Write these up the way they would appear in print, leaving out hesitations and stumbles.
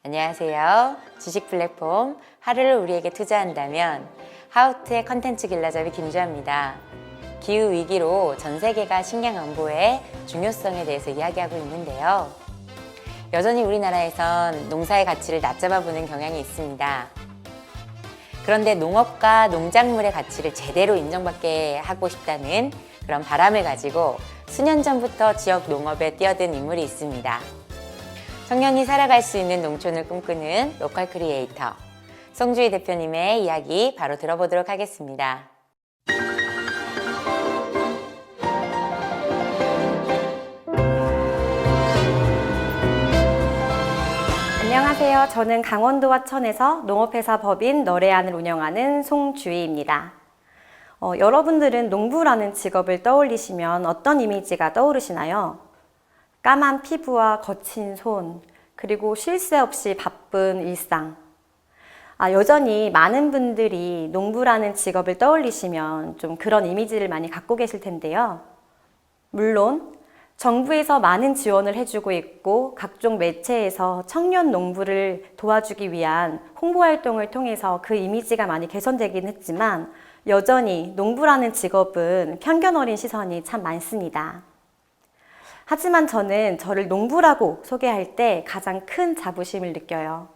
안녕하세요. 주식 플랫폼 하루를 우리에게 투자한다면 하우트의 컨텐츠 길라잡이 김주아입니다. 기후위기로 전 세계가 식량 안보의 중요성에 대해서 이야기하고 있는데요. 여전히 우리나라에선 농사의 가치를 낮잡아 보는 경향이 있습니다. 그런데 농업과 농작물의 가치를 제대로 인정받게 하고 싶다는 그런 바람을 가지고 수년 전부터 지역 농업에 뛰어든 인물이 있습니다. 청년이 살아갈 수 있는 농촌을 꿈꾸는 로컬 크리에이터 송주희 대표님의 이야기 바로 들어보도록 하겠습니다. 안녕하세요. 저는 강원도 화천에서 농업회사 법인 너레안을 운영하는 송주희입니다. 여러분들은 농부라는 직업을 떠올리시면 어떤 이미지가 떠오르시나요? 까만 피부와 거친 손, 그리고 쉴 새 없이 바쁜 일상. 여전히 많은 분들이 농부라는 직업을 떠올리시면 좀 그런 이미지를 많이 갖고 계실 텐데요. 물론 정부에서 많은 지원을 해주고 있고 각종 매체에서 청년 농부를 도와주기 위한 홍보활동을 통해서 그 이미지가 많이 개선되긴 했지만 여전히 농부라는 직업은 편견 어린 시선이 참 많습니다. 하지만 저는 저를 농부라고 소개할 때 가장 큰 자부심을 느껴요.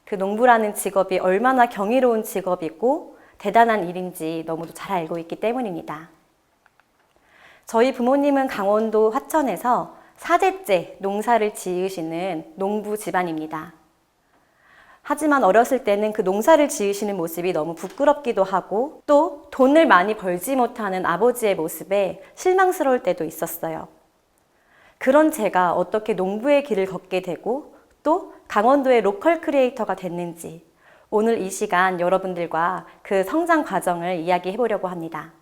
그 농부라는 직업이 얼마나 경이로운 직업이고 대단한 일인지 너무도 잘 알고 있기 때문입니다. 저희 부모님은 강원도 화천에서 4대째 농사를 지으시는 농부 집안입니다. 하지만 어렸을 때는 그 농사를 지으시는 모습이 너무 부끄럽기도 하고 또 돈을 많이 벌지 못하는 아버지의 모습에 실망스러울 때도 있었어요. 그런 제가 어떻게 농부의 길을 걷게 되고 또 강원도의 로컬 크리에이터가 됐는지 오늘 이 시간 여러분들과 그 성장 과정을 이야기해 보려고 합니다.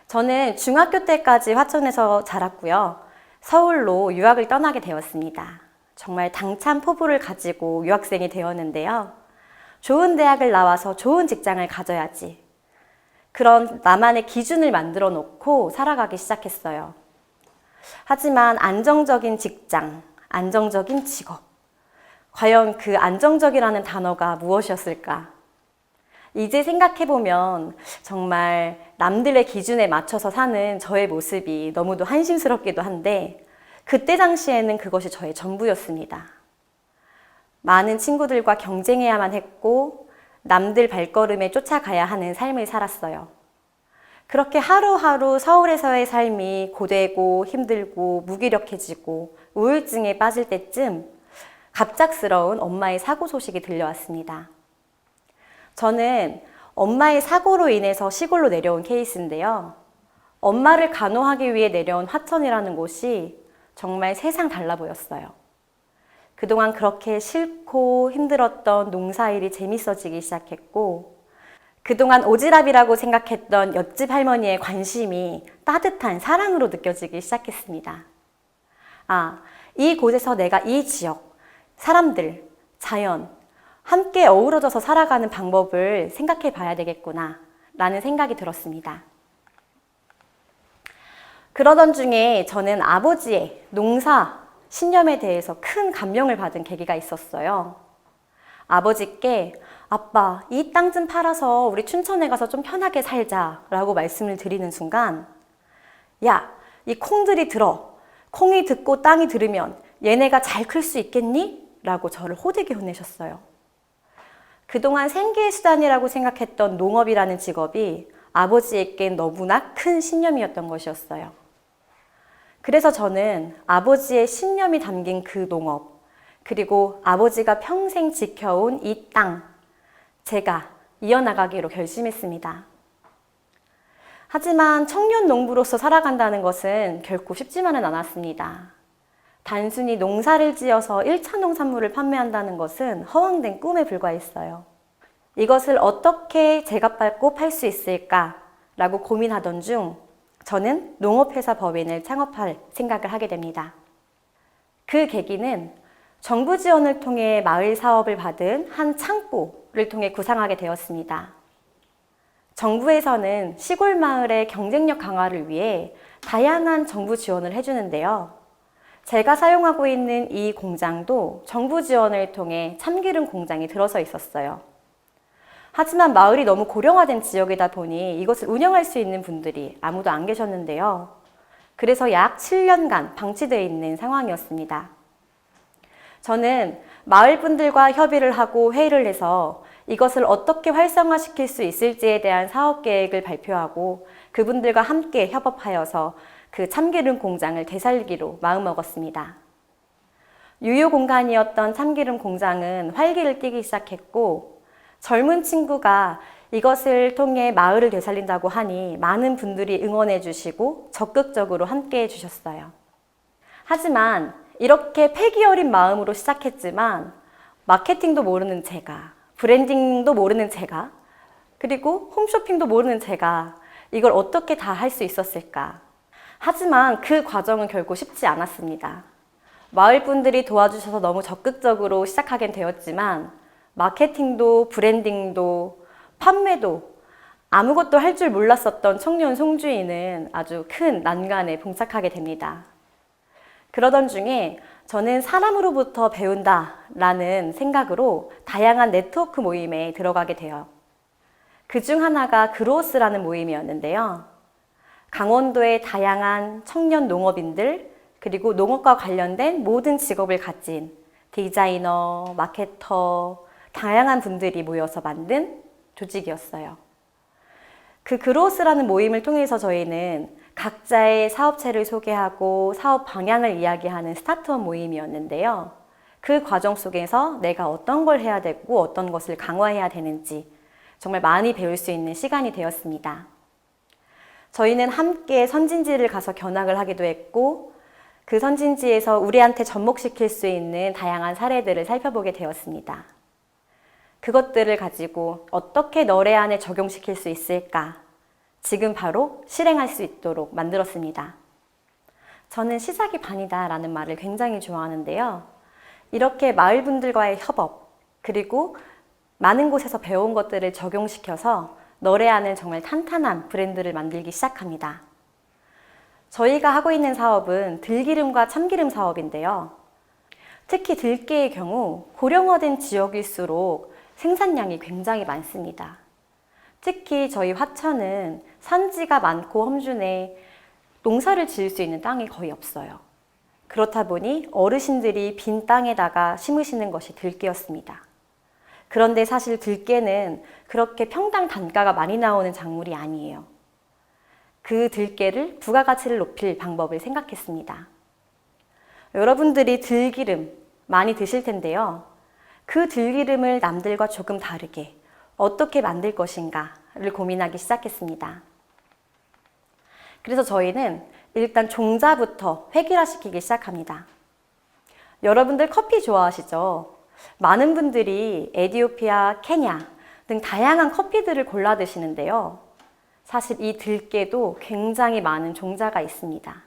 저는 중학교 때까지 화천에서 자랐고요. 서울로 유학을 떠나게 되었습니다. 정말 당찬 포부를 가지고 유학생이 되었는데요. 좋은 대학을 나와서 좋은 직장을 가져야지. 그런 나만의 기준을 만들어 놓고 살아가기 시작했어요. 하지만 안정적인 직장, 안정적인 직업. 과연 그 안정적이라는 단어가 무엇이었을까? 이제 생각해보면 정말 남들의 기준에 맞춰서 사는 저의 모습이 너무도 한심스럽기도 한데 그때 당시에는 그것이 저의 전부였습니다. 많은 친구들과 경쟁해야만 했고 남들 발걸음에 쫓아가야 하는 삶을 살았어요. 그렇게 하루하루 서울에서의 삶이 고되고 힘들고 무기력해지고 우울증에 빠질 때쯤 갑작스러운 엄마의 사고 소식이 들려왔습니다. 저는 엄마의 사고로 인해서 시골로 내려온 케이스인데요. 엄마를 간호하기 위해 내려온 화천이라는 곳이 정말 세상 달라 보였어요. 그동안 그렇게 싫고 힘들었던 농사일이 재밌어지기 시작했고 그동안 오지랖이라고 생각했던 옆집 할머니의 관심이 따뜻한 사랑으로 느껴지기 시작했습니다. 이 곳에서 내가 이 지역, 사람들, 자연, 함께 어우러져서 살아가는 방법을 생각해 봐야 되겠구나 라는 생각이 들었습니다. 그러던 중에 저는 아버지의 농사 신념에 대해서 큰 감명을 받은 계기가 있었어요. 아버지께 아빠, 이 땅 좀 팔아서 우리 춘천에 가서 좀 편하게 살자 라고 말씀을 드리는 순간 야, 이 콩들이 들어. 콩이 듣고 땅이 들으면 얘네가 잘 클 수 있겠니? 라고 저를 호되게 혼내셨어요. 그동안 생계의 수단이라고 생각했던 농업이라는 직업이 아버지에겐 너무나 큰 신념이었던 것이었어요. 그래서 저는 아버지의 신념이 담긴 그 농업 그리고 아버지가 평생 지켜온 이 땅, 제가 이어나가기로 결심했습니다. 하지만 청년 농부로서 살아간다는 것은 결코 쉽지만은 않았습니다. 단순히 농사를 지어서 1차 농산물을 판매한다는 것은 허황된 꿈에 불과했어요. 이것을 어떻게 제값받고 팔 수 있을까라고 고민하던 중 저는 농업회사 법인을 창업할 생각을 하게 됩니다. 그 계기는 정부 지원을 통해 마을 사업을 받은 한 창고를 통해 구상하게 되었습니다. 정부에서는 시골 마을의 경쟁력 강화를 위해 다양한 정부 지원을 해주는데요. 제가 사용하고 있는 이 공장도 정부 지원을 통해 참기름 공장이 들어서 있었어요. 하지만 마을이 너무 고령화된 지역이다 보니 이것을 운영할 수 있는 분들이 아무도 안 계셨는데요. 그래서 약 7년간 방치되어 있는 상황이었습니다. 저는 마을 분들과 협의를 하고 회의를 해서 이것을 어떻게 활성화시킬 수 있을지에 대한 사업 계획을 발표하고 그분들과 함께 협업하여서 그 참기름 공장을 되살리기로 마음먹었습니다. 유휴 공간이었던 참기름 공장은 활기를 띠기 시작했고 젊은 친구가 이것을 통해 마을을 되살린다고 하니 많은 분들이 응원해 주시고 적극적으로 함께 해 주셨어요. 하지만 이렇게 패기 어린 마음으로 시작했지만 마케팅도 모르는 제가, 브랜딩도 모르는 제가, 그리고 홈쇼핑도 모르는 제가 이걸 어떻게 다 할 수 있었을까? 하지만 그 과정은 결코 쉽지 않았습니다. 마을 분들이 도와주셔서 너무 적극적으로 시작하긴 되었지만 마케팅도 브랜딩도 판매도 아무것도 할 줄 몰랐었던 청년 송주인은 아주 큰 난관에 봉착하게 됩니다. 그러던 중에 저는 사람으로부터 배운다라는 생각으로 다양한 네트워크 모임에 들어가게 돼요. 그중 하나가 그로스라는 모임이었는데요. 강원도의 다양한 청년 농업인들 그리고 농업과 관련된 모든 직업을 가진 디자이너, 마케터, 다양한 분들이 모여서 만든 조직이었어요. 그 그로스라는 모임을 통해서 저희는 각자의 사업체를 소개하고 사업 방향을 이야기하는 스타트업 모임이었는데요. 그 과정 속에서 내가 어떤 걸 해야 되고 어떤 것을 강화해야 되는지 정말 많이 배울 수 있는 시간이 되었습니다. 저희는 함께 선진지를 가서 견학을 하기도 했고 그 선진지에서 우리한테 접목시킬 수 있는 다양한 사례들을 살펴보게 되었습니다. 그것들을 가지고 어떻게 너래 안에 적용시킬 수 있을까? 지금 바로 실행할 수 있도록 만들었습니다. 저는 시작이 반이다 라는 말을 굉장히 좋아하는데요. 이렇게 마을 분들과의 협업, 그리고 많은 곳에서 배운 것들을 적용시켜서 너래 안은 정말 탄탄한 브랜드를 만들기 시작합니다. 저희가 하고 있는 사업은 들기름과 참기름 사업인데요. 특히 들깨의 경우 고령화된 지역일수록 생산량이 굉장히 많습니다. 특히 저희 화천은 산지가 많고 험준해 농사를 지을 수 있는 땅이 거의 없어요. 그렇다 보니 어르신들이 빈 땅에다가 심으시는 것이 들깨였습니다. 그런데 사실 들깨는 그렇게 평당 단가가 많이 나오는 작물이 아니에요. 그 들깨를 부가가치를 높일 방법을 생각했습니다. 여러분들이 들기름 많이 드실 텐데요. 그 들기름을 남들과 조금 다르게 어떻게 만들 것인가를 고민하기 시작했습니다. 그래서 저희는 일단 종자부터 획일화시키기 시작합니다. 여러분들 커피 좋아하시죠? 많은 분들이 에티오피아, 케냐 등 다양한 커피들을 골라 드시는데요. 사실 이 들깨도 굉장히 많은 종자가 있습니다.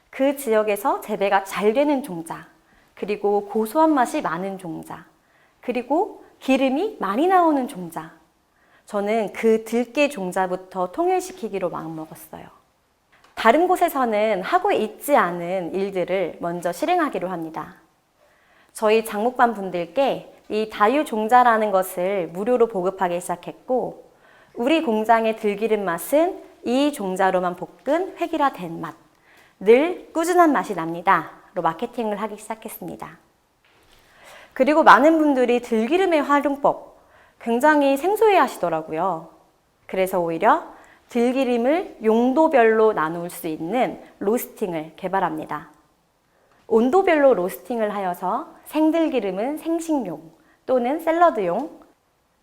그 지역에서 재배가 잘 되는 종자, 그리고 고소한 맛이 많은 종자, 그리고 기름이 많이 나오는 종자. 저는 그 들깨 종자부터 통일시키기로 마음먹었어요. 다른 곳에서는 하고 있지 않은 일들을 먼저 실행하기로 합니다. 저희 장목반 분들께 이 다유 종자라는 것을 무료로 보급하기 시작했고 우리 공장의 들기름 맛은 이 종자로만 볶은 획일화된 맛, 늘 꾸준한 맛이 납니다. 로 마케팅을 하기 시작했습니다. 그리고 많은 분들이 들기름의 활용법 굉장히 생소해 하시더라고요. 그래서 오히려 들기름을 용도별로 나눌 수 있는 로스팅을 개발합니다. 온도별로 로스팅을 하여서 생들기름은 생식용 또는 샐러드용,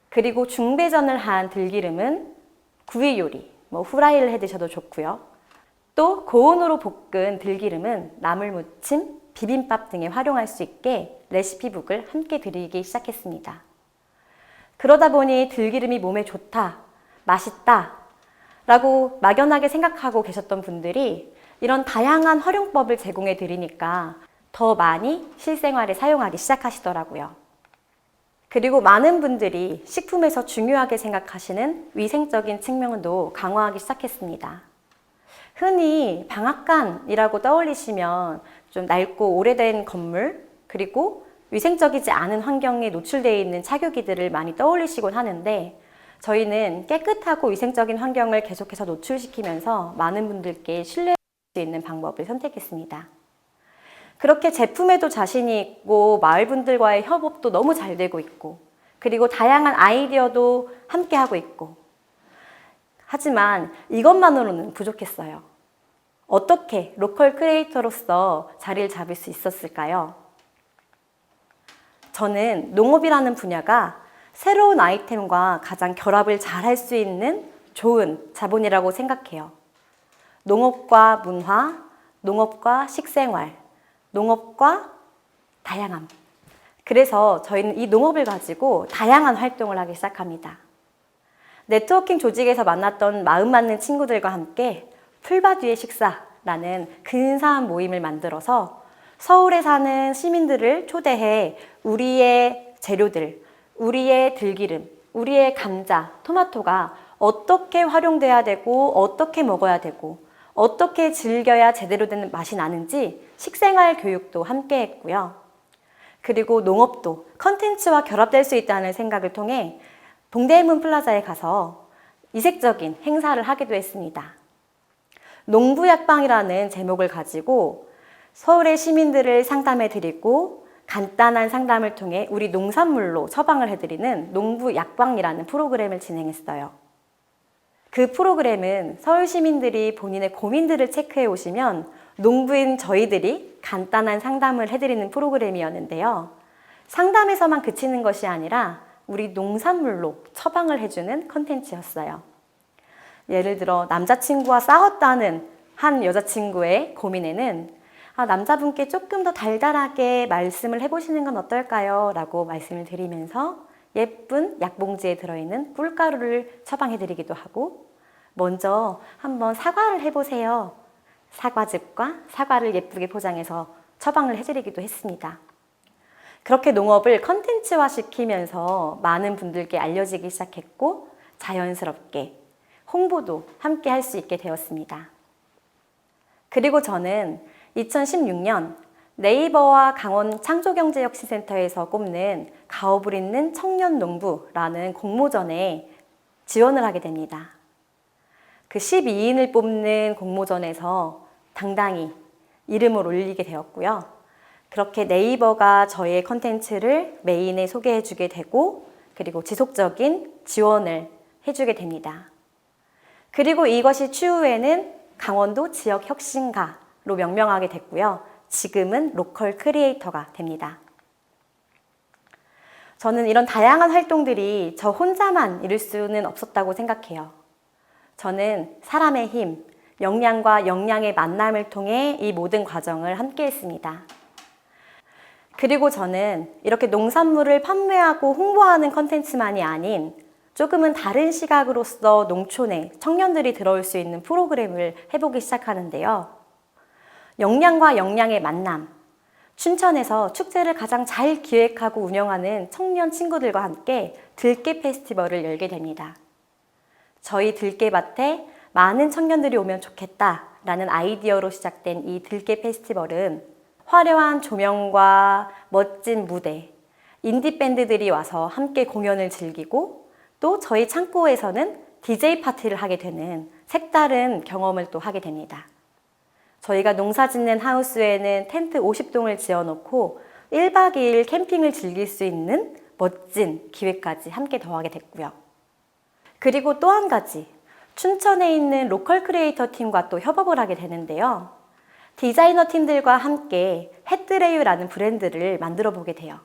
그리고 중배전을 한 들기름은 구이 요리, 후라이를 해 드셔도 좋고요. 또 고온으로 볶은 들기름은 나물무침, 비빔밥 등에 활용할 수 있게 레시피북을 함께 드리기 시작했습니다. 그러다 보니 들기름이 몸에 좋다, 맛있다 라고 막연하게 생각하고 계셨던 분들이 이런 다양한 활용법을 제공해 드리니까 더 많이 실생활에 사용하기 시작하시더라고요. 그리고 많은 분들이 식품에서 중요하게 생각하시는 위생적인 측면도 강화하기 시작했습니다. 흔히 방앗간이라고 떠올리시면 좀 낡고 오래된 건물, 그리고 위생적이지 않은 환경에 노출되어 있는 차교기들을 많이 떠올리시곤 하는데, 저희는 깨끗하고 위생적인 환경을 계속해서 노출시키면서 많은 분들께 신뢰할 수 있는 방법을 선택했습니다. 그렇게 제품에도 자신이 있고 마을 분들과의 협업도 너무 잘 되고 있고, 그리고 다양한 아이디어도 함께 하고 있고, 하지만 이것만으로는 부족했어요. 어떻게 로컬 크리에이터로서 자리를 잡을 수 있었을까요? 저는 농업이라는 분야가 새로운 아이템과 가장 결합을 잘 할 수 있는 좋은 자본이라고 생각해요. 농업과 문화, 농업과 식생활, 농업과 다양함. 그래서 저희는 이 농업을 가지고 다양한 활동을 하기 시작합니다. 네트워킹 조직에서 만났던 마음 맞는 친구들과 함께 풀밭 위의 식사라는 근사한 모임을 만들어서 서울에 사는 시민들을 초대해 우리의 재료들, 우리의 들기름, 우리의 감자, 토마토가 어떻게 활용돼야 되고 어떻게 먹어야 되고 어떻게 즐겨야 제대로 된 맛이 나는지 식생활 교육도 함께 했고요. 그리고 농업도 컨텐츠와 결합될 수 있다는 생각을 통해 동대문 플라자에 가서 이색적인 행사를 하기도 했습니다. 농부약방이라는 제목을 가지고 서울의 시민들을 상담해 드리고 간단한 상담을 통해 우리 농산물로 처방을 해드리는 농부약방이라는 프로그램을 진행했어요. 그 프로그램은 서울 시민들이 본인의 고민들을 체크해 오시면 농부인 저희들이 간단한 상담을 해드리는 프로그램이었는데요. 상담에서만 그치는 것이 아니라 우리 농산물로 처방을 해주는 컨텐츠였어요. 예를 들어 남자친구와 싸웠다는 한 여자친구의 고민에는 남자분께 조금 더 달달하게 말씀을 해보시는 건 어떨까요? 라고 말씀을 드리면서 예쁜 약봉지에 들어있는 꿀가루를 처방해드리기도 하고, 먼저 한번 사과를 해보세요. 사과즙과 사과를 예쁘게 포장해서 처방을 해드리기도 했습니다. 그렇게 농업을 컨텐츠화 시키면서 많은 분들께 알려지기 시작했고, 자연스럽게 홍보도 함께 할 수 있게 되었습니다. 그리고 저는 2016년 네이버와 강원 창조경제혁신센터에서 꼽는 가업을 잇는 청년 농부라는 공모전에 지원을 하게 됩니다. 그 12인을 뽑는 공모전에서 당당히 이름을 올리게 되었고요. 그렇게 네이버가 저의 컨텐츠를 메인에 소개해주게 되고, 그리고 지속적인 지원을 해주게 됩니다. 그리고 이것이 추후에는 강원도 지역혁신가로 명명하게 됐고요. 지금은 로컬 크리에이터가 됩니다. 저는 이런 다양한 활동들이 저 혼자만 이룰 수는 없었다고 생각해요. 저는 사람의 힘, 역량과 역량의 만남을 통해 이 모든 과정을 함께 했습니다. 그리고 저는 이렇게 농산물을 판매하고 홍보하는 컨텐츠만이 아닌 조금은 다른 시각으로서 농촌에 청년들이 들어올 수 있는 프로그램을 해보기 시작하는데요. 역량과 역량의 만남, 춘천에서 축제를 가장 잘 기획하고 운영하는 청년 친구들과 함께 들깨 페스티벌을 열게 됩니다. 저희 들깨밭에 많은 청년들이 오면 좋겠다라는 아이디어로 시작된 이 들깨 페스티벌은 화려한 조명과 멋진 무대, 인디밴드들이 와서 함께 공연을 즐기고, 또 저희 창고에서는 DJ 파티를 하게 되는 색다른 경험을 또 하게 됩니다. 저희가 농사 짓는 하우스에는 텐트 50동을 지어놓고 1박 2일 캠핑을 즐길 수 있는 멋진 기회까지 함께 더하게 됐고요. 그리고 또 한 가지, 춘천에 있는 로컬 크리에이터 팀과 또 협업을 하게 되는데요. 디자이너 팀들과 함께 햇드레유라는 브랜드를 만들어 보게 돼요.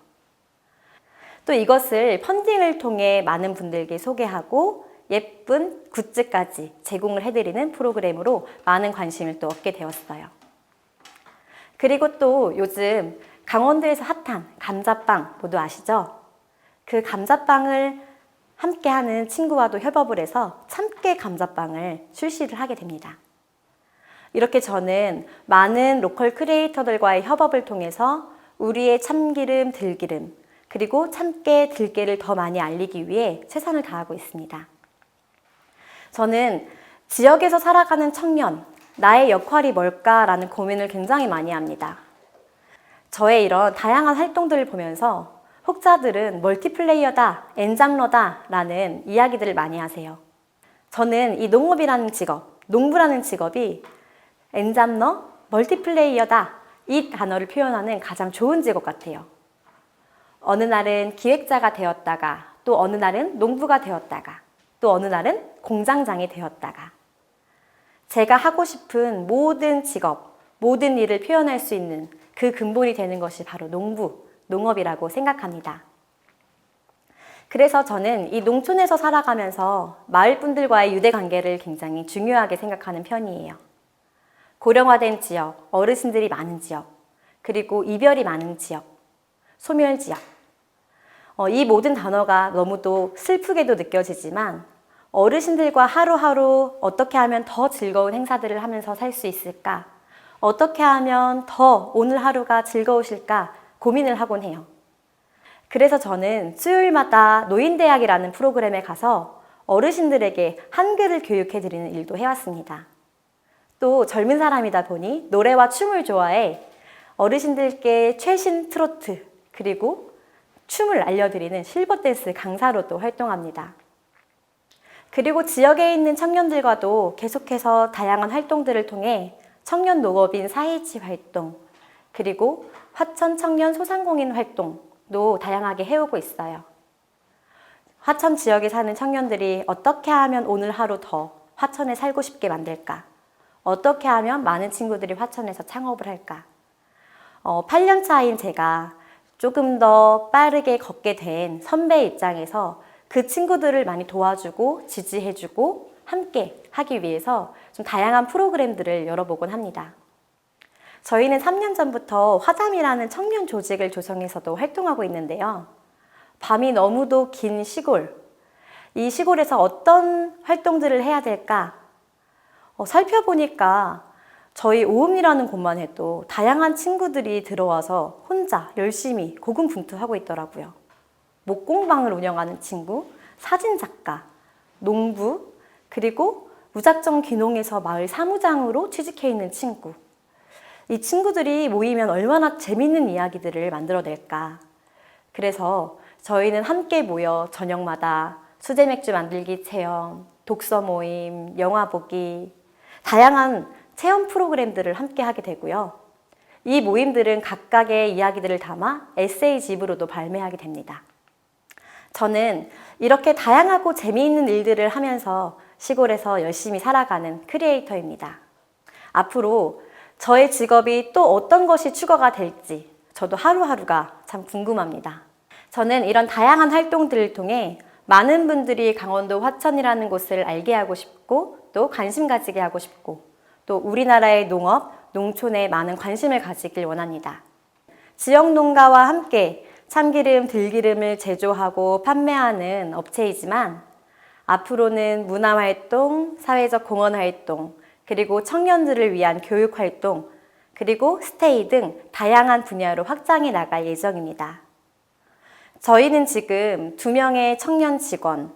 또 이것을 펀딩을 통해 많은 분들께 소개하고 예쁜 굿즈까지 제공을 해드리는 프로그램으로 많은 관심을 또 얻게 되었어요. 그리고 또 요즘 강원도에서 핫한 감자빵 모두 아시죠? 그 감자빵을 함께하는 친구와도 협업을 해서 참깨 감자빵을 출시를 하게 됩니다. 이렇게 저는 많은 로컬 크리에이터들과의 협업을 통해서 우리의 참기름, 들기름, 그리고 참깨, 들깨를 더 많이 알리기 위해 최선을 다하고 있습니다. 저는 지역에서 살아가는 청년, 나의 역할이 뭘까라는 고민을 굉장히 많이 합니다. 저의 이런 다양한 활동들을 보면서 혹자들은 멀티플레이어다, 엔잡러다 라는 이야기들을 많이 하세요. 저는 이 농업이라는 직업, 농부라는 직업이 엔잡러, 멀티플레이어다 이 단어를 표현하는 가장 좋은 직업 같아요. 어느 날은 기획자가 되었다가 또 어느 날은 농부가 되었다가 또 어느 날은 공장장이 되었다가 제가 하고 싶은 모든 직업, 모든 일을 표현할 수 있는 그 근본이 되는 것이 바로 농업이라고 생각합니다. 그래서 저는 이 농촌에서 살아가면서 마을 분들과의 유대 관계를 굉장히 중요하게 생각하는 편이에요. 고령화된 지역, 어르신들이 많은 지역, 그리고 이별이 많은 지역, 소멸 지역. 이 모든 단어가 너무도 슬프게도 느껴지지만 어르신들과 하루하루 어떻게 하면 더 즐거운 행사들을 하면서 살 수 있을까? 어떻게 하면 더 오늘 하루가 즐거우실까? 고민을 하곤 해요. 그래서 저는 수요일마다 노인대학이라는 프로그램에 가서 어르신들에게 한글을 교육해드리는 일도 해왔습니다. 또 젊은 사람이다 보니 노래와 춤을 좋아해 어르신들께 최신 트로트 그리고 춤을 알려드리는 실버댄스 강사로도 활동합니다. 그리고 지역에 있는 청년들과도 계속해서 다양한 활동들을 통해 청년 농업인 4H 활동 그리고 화천 청년 소상공인 활동도 다양하게 해오고 있어요. 화천 지역에 사는 청년들이 어떻게 하면 오늘 하루 더 화천에 살고 싶게 만들까? 어떻게 하면 많은 친구들이 화천에서 창업을 할까? 8년 차인 제가 조금 더 빠르게 걷게 된 선배 입장에서 그 친구들을 많이 도와주고 지지해주고 함께 하기 위해서 좀 다양한 프로그램들을 열어보곤 합니다. 저희는 3년 전부터 화담이라는 청년 조직을 조성해서도 활동하고 있는데요. 밤이 너무도 긴 시골, 이 시골에서 어떤 활동들을 해야 될까? 살펴보니까 저희 오음리라는 곳만 해도 다양한 친구들이 들어와서 혼자 열심히 고군분투하고 있더라고요. 목공방을 운영하는 친구, 사진작가, 농부, 그리고 무작정 귀농해서 마을 사무장으로 취직해 있는 친구. 이 친구들이 모이면 얼마나 재밌는 이야기들을 만들어낼까. 그래서 저희는 함께 모여 저녁마다 수제맥주 만들기 체험, 독서 모임, 영화 보기, 다양한 체험 프로그램들을 함께 하게 되고요. 이 모임들은 각각의 이야기들을 담아 에세이집으로도 발매하게 됩니다. 저는 이렇게 다양하고 재미있는 일들을 하면서 시골에서 열심히 살아가는 크리에이터입니다. 앞으로 저의 직업이 또 어떤 것이 추가가 될지 저도 하루하루가 참 궁금합니다. 저는 이런 다양한 활동들을 통해 많은 분들이 강원도 화천이라는 곳을 알게 하고 싶고 또 관심 가지게 하고 싶고 또 우리나라의 농업, 농촌에 많은 관심을 가지길 원합니다. 지역 농가와 함께 참기름, 들기름을 제조하고 판매하는 업체이지만 앞으로는 문화활동, 사회적 공헌활동, 그리고 청년들을 위한 교육활동, 그리고 스테이 등 다양한 분야로 확장해 나갈 예정입니다. 저희는 지금 2명의 청년 직원,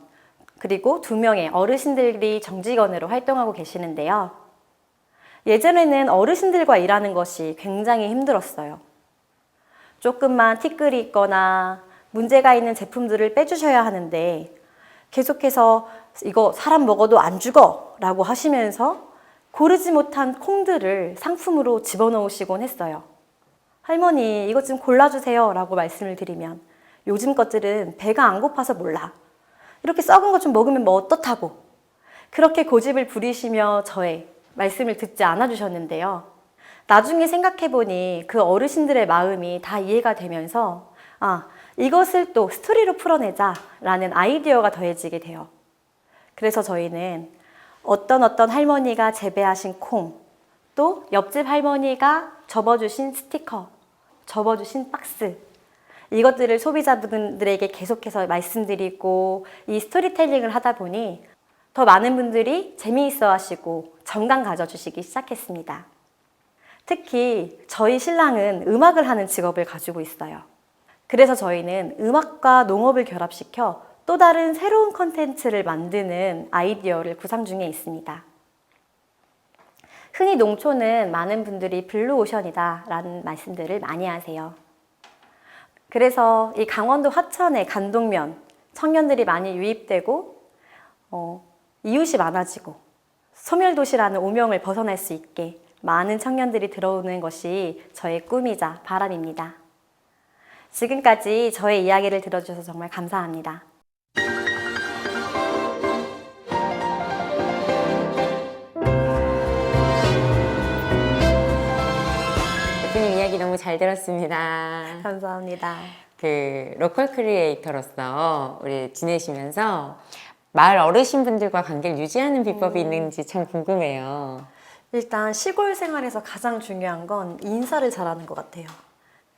그리고 2명의 어르신들이 정직원으로 활동하고 계시는데요. 예전에는 어르신들과 일하는 것이 굉장히 힘들었어요. 조금만 티끌이 있거나 문제가 있는 제품들을 빼주셔야 하는데 계속해서 이거 사람 먹어도 안 죽어 라고 하시면서 고르지 못한 콩들을 상품으로 집어넣으시곤 했어요. 할머니 이것 좀 골라주세요 라고 말씀을 드리면 요즘 것들은 배가 안 고파서 몰라. 이렇게 썩은 거 좀 먹으면 뭐 어떻다고. 그렇게 고집을 부리시며 저의 말씀을 듣지 않아 주셨는데요. 나중에 생각해보니 그 어르신들의 마음이 다 이해가 되면서 이것을 또 스토리로 풀어내자 라는 아이디어가 더해지게 돼요. 그래서 저희는 어떤 할머니가 재배하신 콩, 또 옆집 할머니가 접어주신 스티커, 접어주신 박스, 이것들을 소비자분들에게 계속해서 말씀드리고 이 스토리텔링을 하다 보니 더 많은 분들이 재미있어 하시고 정감 가져주시기 시작했습니다. 특히 저희 신랑은 음악을 하는 직업을 가지고 있어요. 그래서 저희는 음악과 농업을 결합시켜 또 다른 새로운 컨텐츠를 만드는 아이디어를 구상 중에 있습니다. 흔히 농촌은 많은 분들이 블루오션이다 라는 말씀들을 많이 하세요. 그래서 이 강원도 화천의 간동면, 청년들이 많이 유입되고 이웃이 많아지고 소멸도시라는 오명을 벗어날 수 있게 많은 청년들이 들어오는 것이 저의 꿈이자 바람입니다. 지금까지 저의 이야기를 들어주셔서 정말 감사합니다. 대표님 이야기 너무 잘 들었습니다. 감사합니다. 그 로컬 크리에이터로서 우리 지내시면서 마을 어르신분들과 관계를 유지하는 비법이 있는지 참 궁금해요. 일단 시골 생활에서 가장 중요한 건 인사를 잘하는 것 같아요.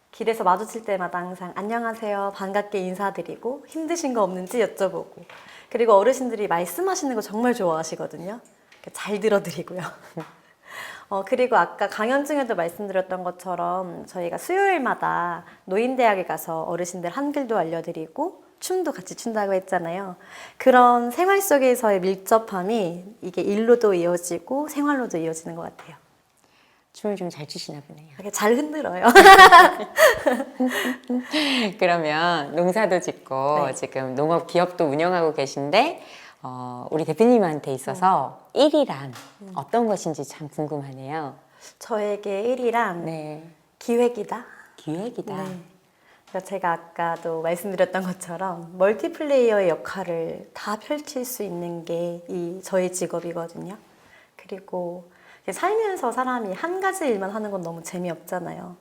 길에서 마주칠 때마다 항상 안녕하세요, 반갑게 인사드리고 힘드신 거 없는지 여쭤보고, 그리고 어르신들이 말씀하시는 거 정말 좋아하시거든요. 잘 들어드리고요. 그리고 아까 강연 중에도 말씀드렸던 것처럼 저희가 수요일마다 노인대학에 가서 어르신들 한글도 알려드리고 춤도 같이 춘다고 했잖아요. 그런 생활 속에서의 밀접함이 이게 일로도 이어지고 생활로도 이어지는 것 같아요. 춤을 좀 잘 추시나 보네요. 되게 잘 흔들어요. 그러면 농사도 짓고 네. 지금 농업 기업도 운영하고 계신데 우리 대표님한테 있어서 일이란 어떤 것인지 참 궁금하네요. 저에게 일이란 네, 기획이다. 기획이다. 네. 그래서 제가 아까도 말씀드렸던 것처럼 멀티플레이어의 역할을 다 펼칠 수 있는 게 저의 직업이거든요. 그리고 살면서 사람이 한 가지 일만 하는 건 너무 재미없잖아요.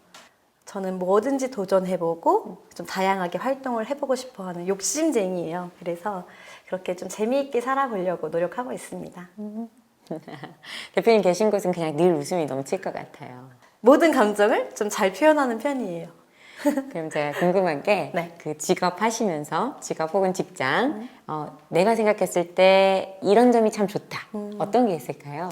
저는 뭐든지 도전해보고 좀 다양하게 활동을 해보고 싶어 하는 욕심쟁이에요. 그래서 그렇게 좀 재미있게 살아보려고 노력하고 있습니다. 대표님 계신 곳은 그냥 늘 웃음이 넘칠 것 같아요. 모든 감정을 좀 잘 표현하는 편이에요. 그럼 제가 궁금한 게 네. 그 직업 하시면서 직업 혹은 직장 내가 생각했을 때 이런 점이 참 좋다. 어떤 게 있을까요?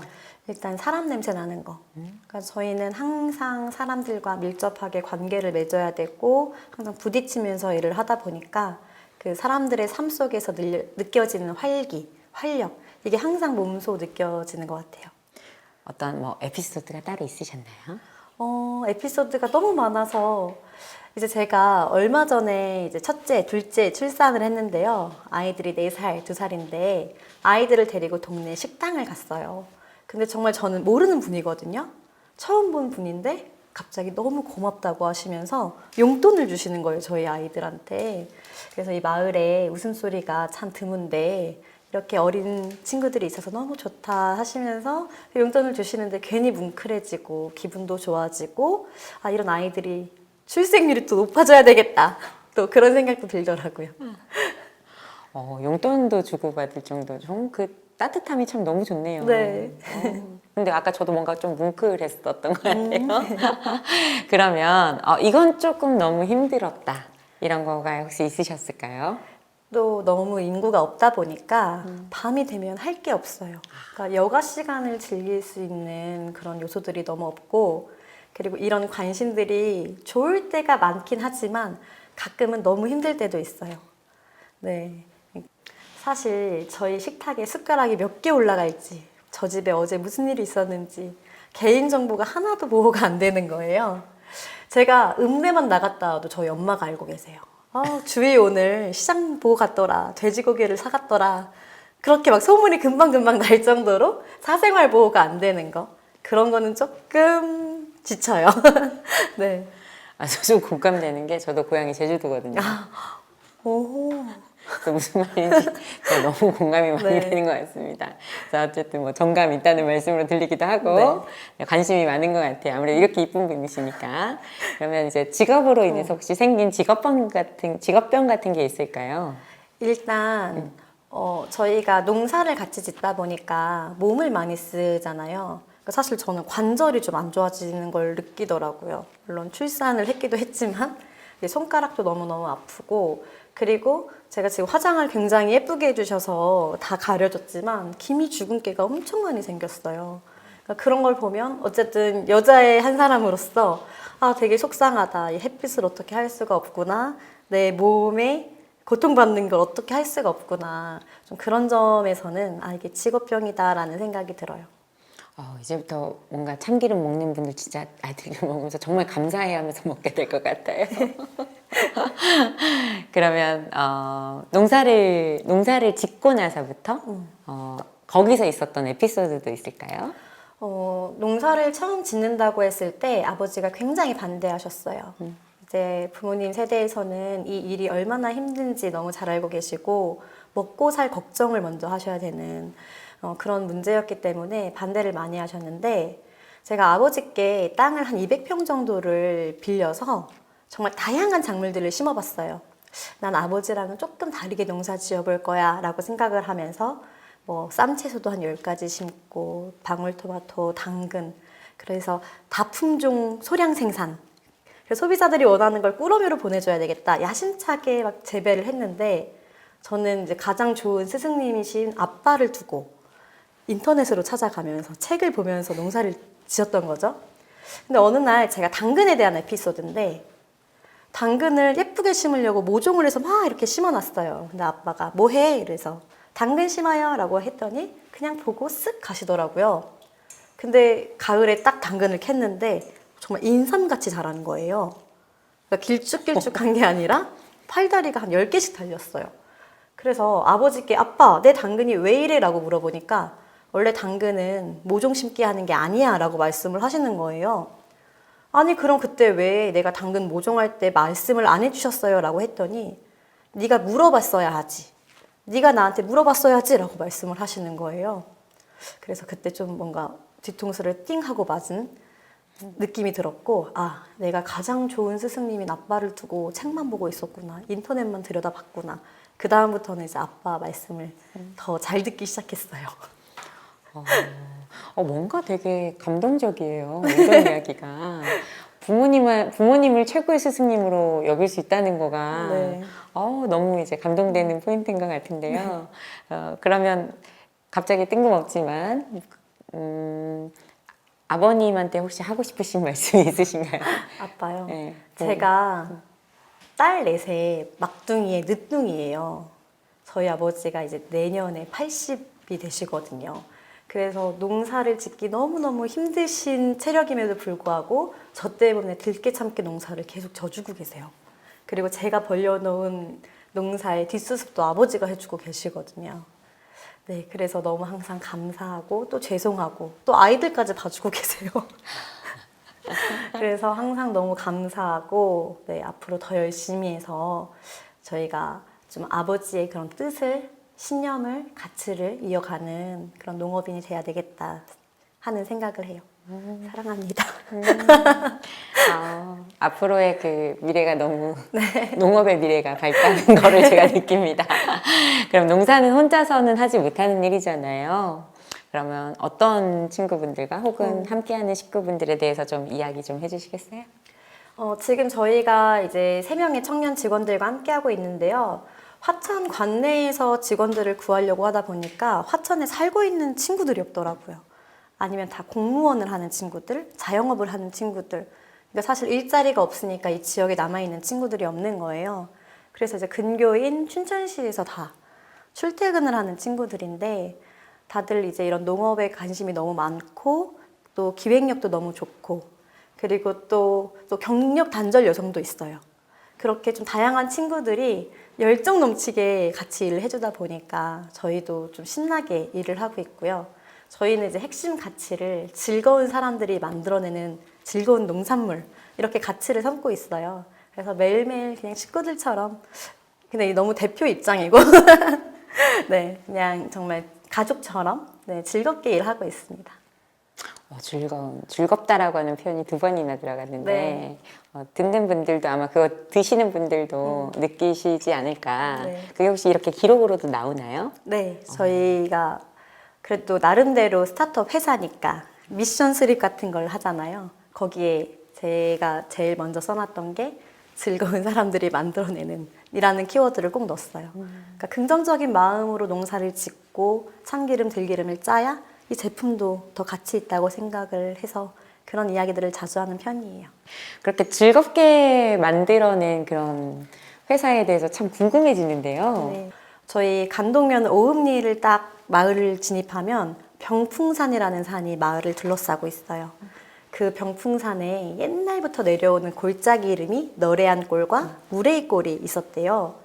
일단 사람 냄새 나는 거. 그러니까 저희는 항상 사람들과 밀접하게 관계를 맺어야 되고 항상 부딪히면서 일을 하다 보니까 그 사람들의 삶 속에서 느껴지는 활기, 활력 이게 항상 몸소 느껴지는 것 같아요. 어떤 뭐 에피소드가 따로 있으셨나요? 에피소드가 너무 많아서 이제 제가 얼마 전에 이제 첫째, 둘째 출산을 했는데요. 아이들이 4살, 2살인데 아이들을 데리고 동네 식당을 갔어요. 근데 정말 저는 모르는 분이거든요. 처음 본 분인데 갑자기 너무 고맙다고 하시면서 용돈을 주시는 거예요, 저희 아이들한테. 그래서 이 마을에 웃음소리가 참 드문데 이렇게 어린 친구들이 있어서 너무 좋다 하시면서 용돈을 주시는데 괜히 뭉클해지고 기분도 좋아지고 이런 아이들이 출생률이 또 높아져야 되겠다. 또 그런 생각도 들더라고요. 용돈도 주고받을 정도죠. 그 따뜻함이 참 너무 좋네요. 네. 근데 아까 저도 뭔가 좀 뭉클했었던 것 같아요. 그러면 이건 조금 너무 힘들었다. 이런 거가 혹시 있으셨을까요? 또 너무 인구가 없다 보니까 밤이 되면 할 게 없어요. 그러니까 여가 시간을 즐길 수 있는 그런 요소들이 너무 없고 그리고 이런 관심들이 좋을 때가 많긴 하지만 가끔은 너무 힘들 때도 있어요. 네. 사실 저희 식탁에 숟가락이 몇 개 올라갈지 저 집에 어제 무슨 일이 있었는지 개인정보가 하나도 보호가 안 되는 거예요. 제가 읍내만 나갔다 와도 저희 엄마가 알고 계세요. 주희 오늘 시장 보고 갔더라. 돼지고기를 사갔더라. 그렇게 막 소문이 금방금방 날 정도로 사생활 보호가 안 되는 거. 그런 거는 조금 지쳐요. 네. 저 좀 공감되는 게 저도 고향이 제주도거든요. 오. 그 무슨 말인지 제가 너무 공감이 많이 네. 되는 것 같습니다. 그래서 어쨌든 뭐 정감 있다는 말씀으로 들리기도 하고 관심이 많은 것 같아요. 아무래도 이렇게 이쁜 분이시니까. 그러면 이제 직업으로 인해서 혹시 생긴 직업병 같은 게 있을까요? 일단 저희가 농사를 같이 짓다 보니까 몸을 많이 쓰잖아요. 그러니까 사실 저는 관절이 좀 안 좋아지는 걸 느끼더라고요. 물론 출산을 했기도 했지만 손가락도 너무너무 아프고 그리고 제가 지금 화장을 굉장히 예쁘게 해주셔서 다 가려졌지만 기미 주근깨가 엄청 많이 생겼어요. 그러니까 그런 걸 보면 어쨌든 여자의 한 사람으로서 되게 속상하다. 이 햇빛을 어떻게 할 수가 없구나. 내 몸에 고통받는 걸 어떻게 할 수가 없구나. 좀 그런 점에서는 이게 직업병이다라는 생각이 들어요. 이제부터 뭔가 참기름 먹는 분들 진짜 아이들이 먹으면서 정말 감사해하면서 먹게 될 것 같아요. 그러면 농사를 짓고 나서부터 거기서 있었던 에피소드도 있을까요? 농사를 처음 짓는다고 했을 때 아버지가 굉장히 반대하셨어요. 이제 부모님 세대에서는 이 일이 얼마나 힘든지 너무 잘 알고 계시고 먹고 살 걱정을 먼저 하셔야 되는 그런 문제였기 때문에 반대를 많이 하셨는데 제가 아버지께 땅을 한 200평 정도를 빌려서 정말 다양한 작물들을 심어봤어요. 난 아버지랑은 조금 다르게 농사 지어볼 거야 라고 생각을 하면서 뭐 쌈채소도 한 10가지 심고 방울토마토, 당근 그래서 다품종 소량 생산 그래서 소비자들이 원하는 걸 꾸러미로 보내줘야 되겠다 야심차게 막 재배를 했는데 저는 이제 가장 좋은 스승님이신 아빠를 두고 인터넷으로 찾아가면서 책을 보면서 농사를 지었던 거죠. 근데 어느 날 제가 당근에 대한 에피소드인데 당근을 예쁘게 심으려고 모종을 해서 막 이렇게 심어놨어요. 근데 아빠가 뭐 해? 이래서 당근 심어요 라고 했더니 그냥 보고 쓱 가시더라고요. 근데 가을에 딱 당근을 캤는데 정말 인삼같이 자라는 거예요. 그러니까 길쭉길쭉한 게 아니라 팔다리가 한 10개씩 달렸어요. 그래서 아버지께 아빠 내 당근이 왜 이래? 라고 물어보니까 원래 당근은 모종 심기 하는 게 아니야 라고 말씀을 하시는 거예요. 아니 그럼 그때 왜 내가 당근 모종할 때 말씀을 안 해주셨어요? 라고 했더니 네가 물어봤어야 하지. 네가 나한테 물어봤어야지 라고 말씀을 하시는 거예요. 그래서 그때 좀 뭔가 뒤통수를 띵 하고 맞은 느낌이 들었고 아 내가 가장 좋은 스승님인 아빠를 두고 책만 보고 있었구나. 인터넷만 들여다봤구나. 그 다음부터는 이제 아빠 말씀을 더 잘 듣기 시작했어요. 뭔가 되게 감동적이에요. 이런 이야기가. 부모님을 최고의 스승님으로 여길 수 있다는 거가 네. 너무 이제 감동되는 포인트인 것 같은데요. 그러면 갑자기 뜬금없지만 아버님한테 혹시 하고 싶으신 말씀이 있으신가요? 아빠요. 네. 제가 딸 넷의 막둥이의 늦둥이에요. 저희 아버지가 이제 내년에 80이 되시거든요. 그래서 농사를 짓기 너무너무 힘드신 체력임에도 불구하고 저 때문에 들깨 참깨 농사를 계속 져주고 계세요. 그리고 제가 벌려놓은 농사의 뒷수습도 아버지가 해주고 계시거든요. 네, 그래서 너무 항상 감사하고 또 죄송하고 또 아이들까지 봐주고 계세요. 그래서 항상 너무 감사하고 네, 앞으로 더 열심히 해서 저희가 좀 아버지의 그런 뜻을 신념을, 가치를 이어가는 그런 농업인이 돼야 되겠다 하는 생각을 해요. 사랑합니다. 앞으로의 그 미래가 너무 농업의 미래가 밝다는 거를 제가 느낍니다. 그럼 농사는 혼자서는 하지 못하는 일이잖아요. 그러면 어떤 친구분들과 혹은 함께하는 식구분들에 대해서 좀 이야기 좀 해주시겠어요? 지금 저희가 이제 3명의 청년 직원들과 함께하고 있는데요. 화천 관내에서 직원들을 구하려고 하다 보니까 화천에 살고 있는 친구들이 없더라고요. 아니면 다 공무원을 하는 친구들, 자영업을 하는 친구들. 그러니까 사실 일자리가 없으니까 이 지역에 남아있는 친구들이 없는 거예요. 그래서 이제 근교인 춘천시에서 다 출퇴근을 하는 친구들인데 다들 이제 이런 농업에 관심이 너무 많고 또 기획력도 너무 좋고 그리고 또 경력 단절 여성도 있어요. 그렇게 좀 다양한 친구들이 열정 넘치게 같이 일을 해주다 보니까 저희도 좀 신나게 일을 하고 있고요. 저희는 이제 핵심 가치를 즐거운 사람들이 만들어내는 즐거운 농산물 이렇게 가치를 삼고 있어요. 그래서 매일매일 그냥 식구들처럼 근데 너무 대표 입장이고 네, 그냥 정말 가족처럼 네, 즐겁게 일하고 있습니다. 즐겁다라고 하는 표현이 2번이나 들어갔는데 네. 듣는 분들도 아마 그거 드시는 분들도 느끼시지 않을까. 네. 그게 혹시 이렇게 기록으로도 나오나요? 네, 저희가 그래도 나름대로 스타트업 회사니까 미션 수립 같은 걸 하잖아요. 거기에 제가 제일 먼저 써놨던 게 즐거운 사람들이 만들어내는 이라는 키워드를 꼭 넣었어요. 그러니까 긍정적인 마음으로 농사를 짓고 참기름, 들기름을 짜야 이 제품도 더 가치 있다고 생각을 해서 그런 이야기들을 자주 하는 편이에요. 그렇게 즐겁게 만들어낸 그런 회사에 대해서 참 궁금해지는데요. 네. 저희 간동면 오음리를 딱 마을을 진입하면 병풍산이라는 산이 마을을 둘러싸고 있어요. 그 병풍산에 옛날부터 내려오는 골짜기 이름이 너레안골과 무레이골이 있었대요.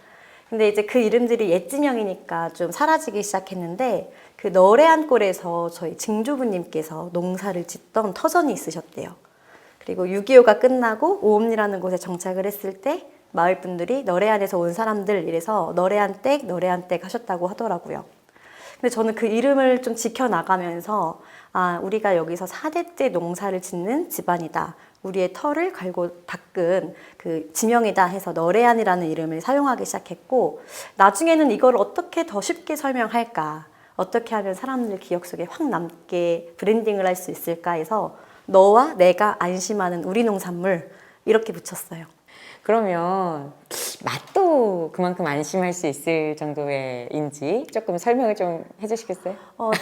근데 이제 그 이름들이 옛 지명이니까 좀 사라지기 시작했는데 그 너레안골에서 저희 증조부님께서 농사를 짓던 터전이 있으셨대요. 그리고 6.25가 끝나고 오음리라는 곳에 정착을 했을 때 마을 분들이 너레안에서 온 사람들 이래서 너레안댁, 너레안댁 하셨다고 하더라고요. 근데 저는 그 이름을 좀 지켜나가면서 아, 우리가 여기서 4대째 농사를 짓는 집안이다. 우리의 터를 갈고 닦은 그 지명이다 해서 너레안이라는 이름을 사용하기 시작했고 나중에는 이걸 어떻게 더 쉽게 설명할까? 어떻게 하면 사람들 기억 속에 확 남게 브랜딩을 할 수 있을까 해서 너와 내가 안심하는 우리 농산물 이렇게 붙였어요. 그러면 맛도 그만큼 안심할 수 있을 정도의인지 조금 설명을 좀 해주시겠어요?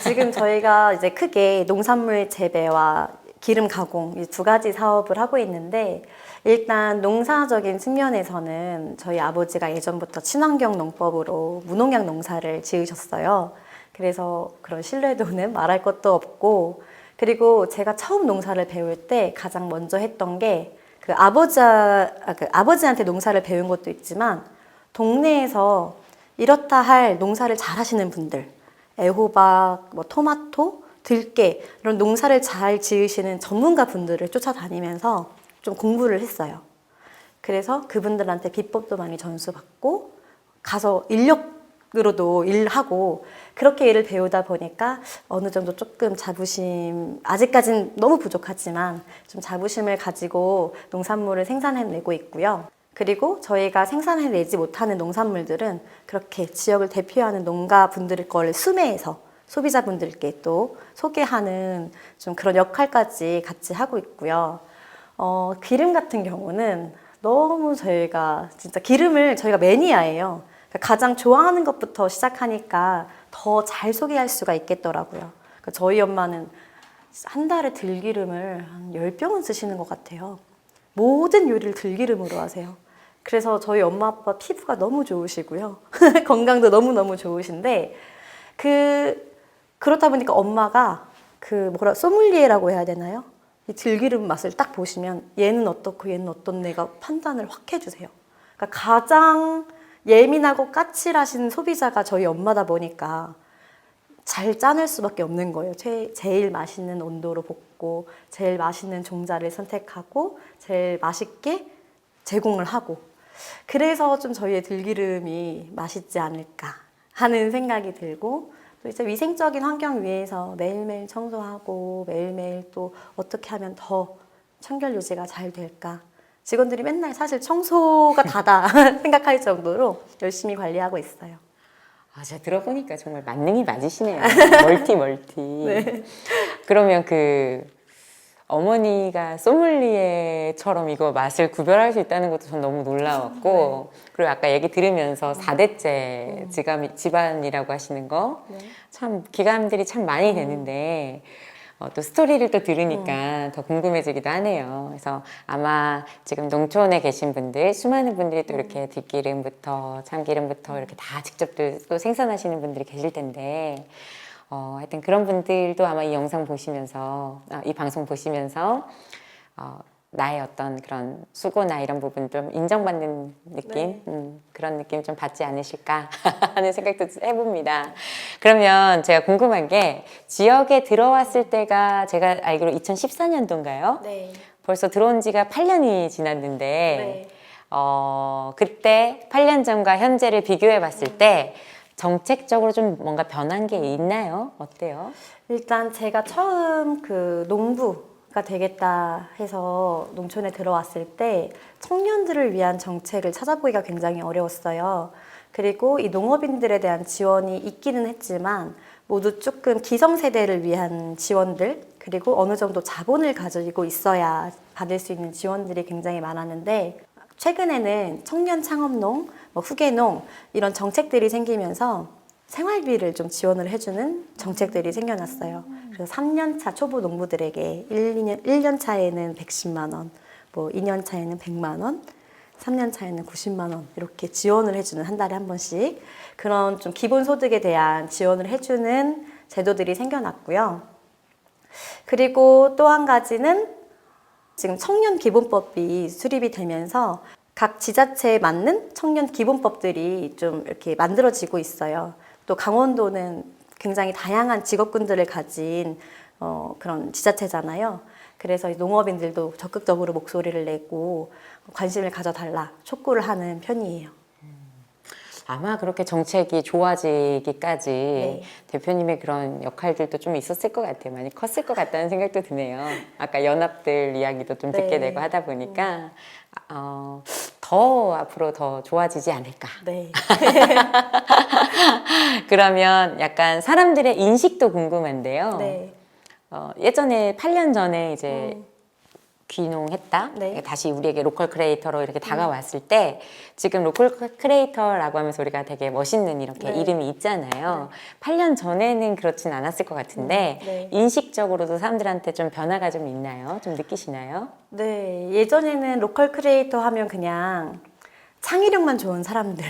지금 저희가 이제 크게 농산물 재배와 기름 가공 이 두 가지 사업을 하고 있는데 일단 농사적인 측면에서는 저희 아버지가 예전부터 친환경 농법으로 무농약 농사를 지으셨어요. 그래서 그런 신뢰도는 말할 것도 없고 그리고 제가 처음 농사를 배울 때 가장 먼저 했던 게 그 아버지한테 농사를 배운 것도 있지만 동네에서 이렇다 할 농사를 잘 하시는 분들 애호박, 뭐 토마토, 들깨 이런 농사를 잘 지으시는 전문가 분들을 쫓아다니면서 좀 공부를 했어요. 그래서 그분들한테 비법도 많이 전수받고 가서 인력으로도 일하고 그렇게 일을 배우다 보니까 어느 정도 조금 자부심, 아직까진 너무 부족하지만 좀 자부심을 가지고 농산물을 생산해내고 있고요. 그리고 저희가 생산해내지 못하는 농산물들은 그렇게 지역을 대표하는 농가분들 걸 수매해서 소비자분들께 또 소개하는 좀 그런 역할까지 같이 하고 있고요. 기름 같은 경우는 너무 저희가 진짜 기름을 저희가 매니아예요. 그러니까 가장 좋아하는 것부터 시작하니까 더 잘 소개할 수가 있겠더라고요. 그러니까 저희 엄마는 한 달에 들기름을 한 10병은 쓰시는 것 같아요. 모든 요리를 들기름으로 하세요. 그래서 저희 엄마 아빠 피부가 너무 좋으시고요. 건강도 너무너무 좋으신데 그렇다 보니까 엄마가 소믈리에라고 해야 되나요? 이 들기름 맛을 딱 보시면 얘는 어떻고 얘는 어떻네가 판단을 확 해주세요. 그러니까 가장 예민하고 까칠하신 소비자가 저희 엄마다 보니까 잘 짜낼 수밖에 없는 거예요. 제일 맛있는 온도로 볶고 제일 맛있는 종자를 선택하고 제일 맛있게 제공을 하고 그래서 좀 저희의 들기름이 맛있지 않을까 하는 생각이 들고 또 이제 위생적인 환경 위해서 매일매일 청소하고 매일매일 또 어떻게 하면 더 청결 유지가 잘 될까 직원들이 맨날 사실 청소가 다다 생각할 정도로 열심히 관리하고 있어요. 제가 들어보니까 정말 만능이 맞으시네요. 멀티. 네. 그러면 어머니가 소믈리에처럼 이거 맛을 구별할 수 있다는 것도 전 너무 놀라웠고 그리고 아까 얘기 들으면서 4대째 집안이라고 하시는 거 참 기감들이 참 많이 되는데 또 스토리를 또 들으니까 더 궁금해지기도 하네요. 그래서 아마 지금 농촌에 계신 분들, 수많은 분들이 또 이렇게 들기름부터 참기름부터 이렇게 다 직접 또 생산하시는 분들이 계실 텐데 하여튼 그런 분들도 아마 이 영상 보시면서, 이 방송 보시면서 나의 어떤 그런 수고나 이런 부분 좀 인정받는 느낌, 그런 느낌 좀 받지 않으실까 하는 생각도 해봅니다. 그러면 제가 궁금한 게 지역에 들어왔을 때가 제가 알기로 2014년도인가요? 네. 벌써 들어온 지가 8년이 지났는데 네. 그때 8년 전과 현재를 비교해 봤을 때 정책적으로 좀 뭔가 변한 게 있나요? 어때요? 일단 제가 처음 농부가 되겠다 해서 농촌에 들어왔을 때 청년들을 위한 정책을 찾아보기가 굉장히 어려웠어요. 그리고 이 농업인들에 대한 지원이 있기는 했지만 모두 조금 기성세대를 위한 지원들 그리고 어느 정도 자본을 가지고 있어야 받을 수 있는 지원들이 굉장히 많았는데 최근에는 청년 창업농, 후계농 이런 정책들이 생기면서 생활비를 좀 지원을 해주는 정책들이 생겨났어요. 그래서 3년차 초보 농부들에게 1년 차에는 110만 원, 2년 차에는 100만 원, 3년 차에는 90만 원 이렇게 지원을 해주는 한 달에 한 번씩 그런 좀 기본소득에 대한 지원을 해주는 제도들이 생겨났고요. 그리고 또 한 가지는 지금 청년기본법이 수립이 되면서 각 지자체에 맞는 청년기본법들이 좀 이렇게 만들어지고 있어요. 또 강원도는 굉장히 다양한 직업군들을 가진 그런 지자체잖아요. 그래서 농업인들도 적극적으로 목소리를 내고 관심을 가져달라 촉구를 하는 편이에요. 아마 그렇게 정책이 좋아지기까지 네. 대표님의 그런 역할들도 좀 있었을 것 같아요. 많이 컸을 것 같다는 생각도 드네요. 아까 연합들 이야기도 좀 듣게 네. 되고 하다 보니까 더 앞으로 더 좋아지지 않을까. 네. 그러면 약간 사람들의 인식도 궁금한데요. 네. 예전에 8년 전에 이제 귀농했다. 네. 다시 우리에게 로컬 크리에이터로 이렇게 다가왔을 때 지금 로컬 크리에이터라고 하면서 우리가 되게 멋있는 이렇게 네. 이름이 있잖아요. 8년 전에는 그렇진 않았을 것 같은데 네. 인식적으로도 사람들한테 좀 변화가 좀 있나요? 좀 느끼시나요? 네. 예전에는 로컬 크리에이터 하면 그냥 창의력만 좋은 사람들.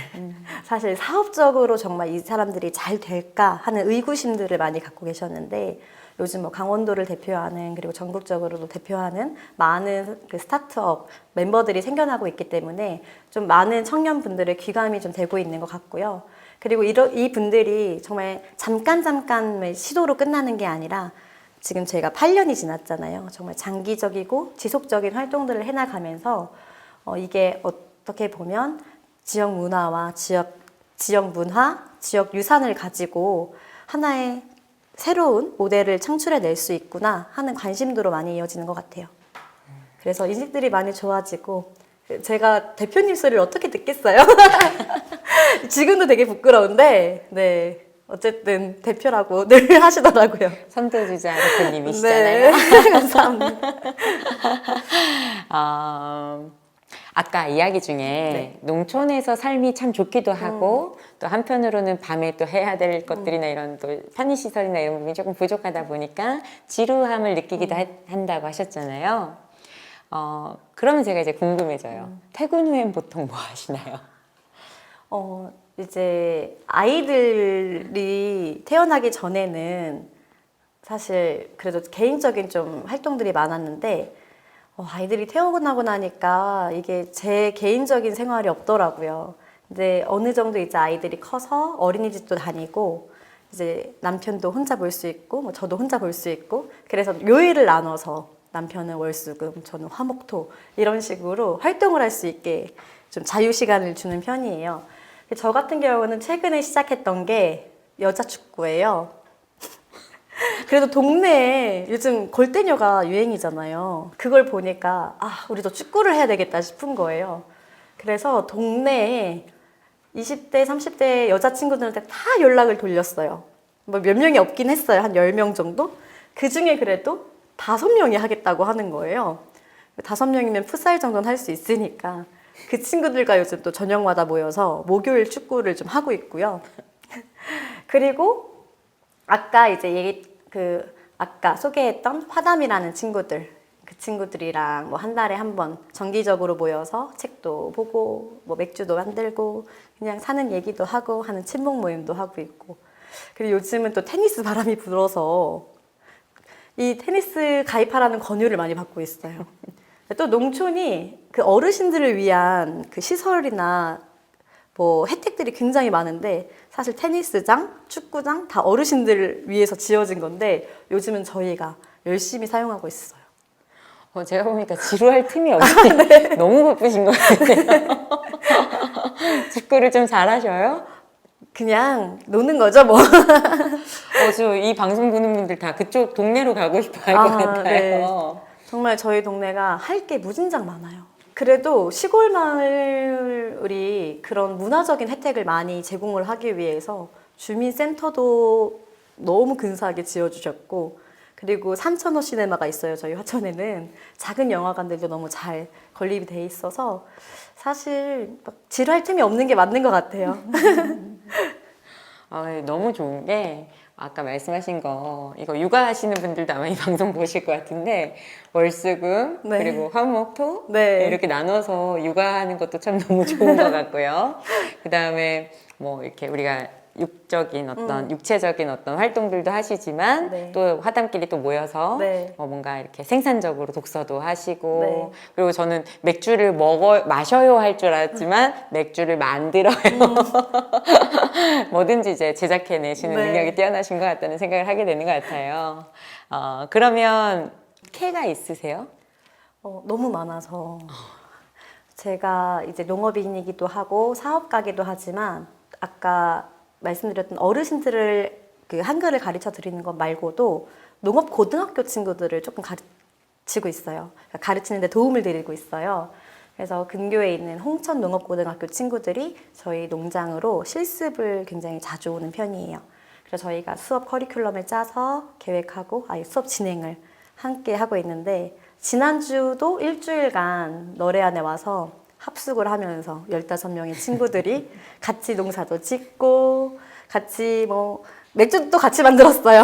사실 사업적으로 정말 이 사람들이 잘 될까 하는 의구심들을 많이 갖고 계셨는데 요즘 뭐 강원도를 대표하는 그리고 전국적으로도 대표하는 많은 그 스타트업 멤버들이 생겨나고 있기 때문에 좀 많은 청년분들의 귀감이 좀 되고 있는 것 같고요. 그리고 이 분들이 정말 잠깐의 시도로 끝나는 게 아니라 지금 제가 8년이 지났잖아요. 정말 장기적이고 지속적인 활동들을 해나가면서 이게 어떻게 보면 지역 문화와 지역 문화, 지역 유산을 가지고 하나의 새로운 모델을 창출해낼 수 있구나 하는 관심도로 많이 이어지는 것 같아요. 그래서 인식들이 많이 좋아지고 제가 대표님 소리를 어떻게 듣겠어요? 지금도 되게 부끄러운데 네 어쨌든 대표라고 늘 하시더라고요. 선두주자 대표님이시잖아요. 네, 감사합니다. 아까 이야기 중에 네. 농촌에서 삶이 참 좋기도 하고 또 한편으로는 밤에 또 해야 될 것들이나 이런 또 편의시설이나 이런 부분이 조금 부족하다 보니까 지루함을 느끼기도 한다고 하셨잖아요. 그러면 제가 이제 궁금해져요. 퇴근 후엔 보통 뭐 하시나요? 이제 아이들이 태어나기 전에는 사실 그래도 개인적인 좀 활동들이 많았는데 아이들이 태어나고 나니까 이게 제 개인적인 생활이 없더라고요. 이제 어느 정도 이제 아이들이 커서 어린이집도 다니고 이제 남편도 혼자 볼 수 있고 뭐 저도 혼자 볼 수 있고 그래서 요일을 나눠서 남편은 월수금, 저는 화목토 이런 식으로 활동을 할 수 있게 좀 자유 시간을 주는 편이에요. 저 같은 경우는 최근에 시작했던 게 여자 축구예요. 그래도 동네에 요즘 골대녀가 유행이잖아요. 그걸 보니까 우리도 축구를 해야 되겠다 싶은 거예요. 그래서 동네에 20대, 30대 여자친구들한테 다 연락을 돌렸어요. 뭐 몇 명이 없긴 했어요. 한 10명 정도? 그 중에 그래도 5명이 하겠다고 하는 거예요. 5명이면 풋살 정도는 할 수 있으니까 그 친구들과 요즘 또 저녁마다 모여서 목요일 축구를 좀 하고 있고요. 그리고 아까 이제 아까 소개했던 화담이라는 친구들, 그 친구들이랑 뭐 한 달에 한 번 정기적으로 모여서 책도 보고 뭐 맥주도 만들고 그냥 사는 얘기도 하고 하는 친목 모임도 하고 있고 그리고 요즘은 또 테니스 바람이 불어서 이 테니스 가입하라는 권유를 많이 받고 있어요. 또 농촌이 그 어르신들을 위한 그 시설이나 뭐 혜택들이 굉장히 많은데 사실 테니스장, 축구장 다 어르신들을 위해서 지어진 건데 요즘은 저희가 열심히 사용하고 있어요. 제가 보니까 지루할 틈이 없이 네. 너무 바쁘신 것 같아요. 축구를 좀 잘하셔요? 그냥 노는 거죠 뭐. 저 이 방송 보는 분들 다 그쪽 동네로 가고 싶어 할 것 같아요. 네. 정말 저희 동네가 할 게 무진장 많아요. 그래도 시골 마을이 그런 문화적인 혜택을 많이 제공을 하기 위해서 주민센터도 너무 근사하게 지어주셨고 그리고 삼천호 시네마가 있어요. 저희 화천에는 작은 영화관들도 너무 잘 건립이 돼 있어서 사실 막 지루할 틈이 없는 게 맞는 것 같아요. 너무 좋은 게 아까 말씀하신 거 이거 육아하시는 분들도 아마 이 방송 보실 것 같은데 월수금 네. 그리고 화목토 네. 이렇게 나눠서 육아하는 것도 참 너무 좋은 것 같고요. 그 다음에 뭐 이렇게 우리가 육적인 어떤 육체적인 어떤 활동들도 하시지만 네. 또 화담끼리 또 모여서 네. 뭔가 이렇게 생산적으로 독서도 하시고 네. 그리고 저는 맥주를 마셔요 할 줄 알았지만 맥주를 만들어요. 뭐든지 이제 제작해내시는 네. 능력이 뛰어나신 것 같다는 생각을 하게 되는 것 같아요. 그러면 캐가 있으세요? 너무 많아서 제가 이제 농업인이기도 하고 사업가기도 하지만 아까 말씀드렸던 어르신들을 그 한글을 가르쳐 드리는 것 말고도 농업 고등학교 친구들을 조금 가르치고 있어요. 그러니까 가르치는데 도움을 드리고 있어요. 그래서 근교에 있는 홍천 농업고등학교 친구들이 저희 농장으로 실습을 굉장히 자주 오는 편이에요. 그래서 저희가 수업 커리큘럼을 짜서 계획하고 아예 수업 진행을 함께 하고 있는데 지난주도 일주일간 너레안에 와서 합숙을 하면서 15명의 친구들이 같이 농사도 짓고 같이 뭐 맥주도 또 같이 만들었어요.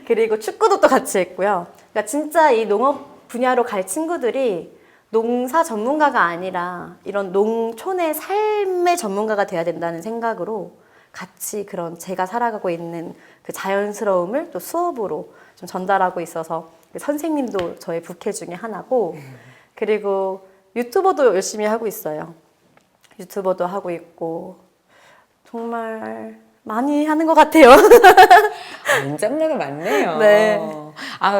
그리고 축구도 또 같이 했고요. 그러니까 진짜 이 농업 분야로 갈 친구들이 농사 전문가가 아니라 이런 농촌의 삶의 전문가가 돼야 된다는 생각으로 같이 그런 제가 살아가고 있는 그 자연스러움을 또 수업으로 좀 전달하고 있어서 선생님도 저의 부캐 중에 하나고 그리고 유튜버도 열심히 하고 있어요. 유튜버도 하고 있고 정말 많이 하는 것 같아요. 인정자가 많네요. 네.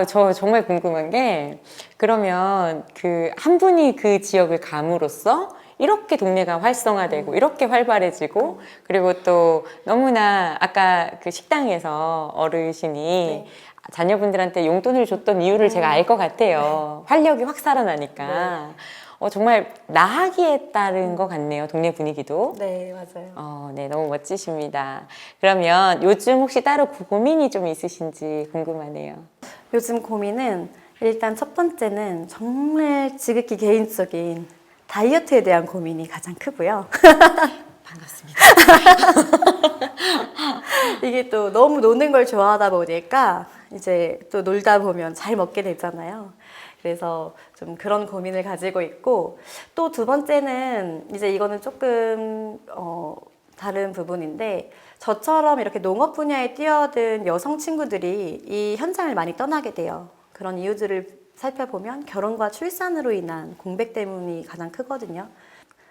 저 정말 궁금한 게 그러면 그 한 분이 그 지역을 감으로써 이렇게 동네가 활성화되고 이렇게 활발해지고 그리고 또 너무나 아까 그 식당에서 어르신이 네. 자녀분들한테 용돈을 줬던 이유를 제가 알 것 같아요. 활력이 확 살아나니까. 정말 나하기에 따른 것 같네요. 동네 분위기도. 네, 맞아요. 네, 너무 멋지십니다. 그러면 요즘 혹시 따로 고민이 좀 있으신지 궁금하네요. 요즘 고민은 일단 첫 번째는 정말 지극히 개인적인 다이어트에 대한 고민이 가장 크고요. 반갑습니다. 이게 또 너무 노는 걸 좋아하다 보니까 이제 또 놀다 보면 잘 먹게 되잖아요. 그래서 좀 그런 고민을 가지고 있고 또 두 번째는 이제 이거는 조금 다른 부분인데 저처럼 이렇게 농업 분야에 뛰어든 여성 친구들이 이 현장을 많이 떠나게 돼요. 그런 이유들을 살펴보면 결혼과 출산으로 인한 공백 때문이 가장 크거든요.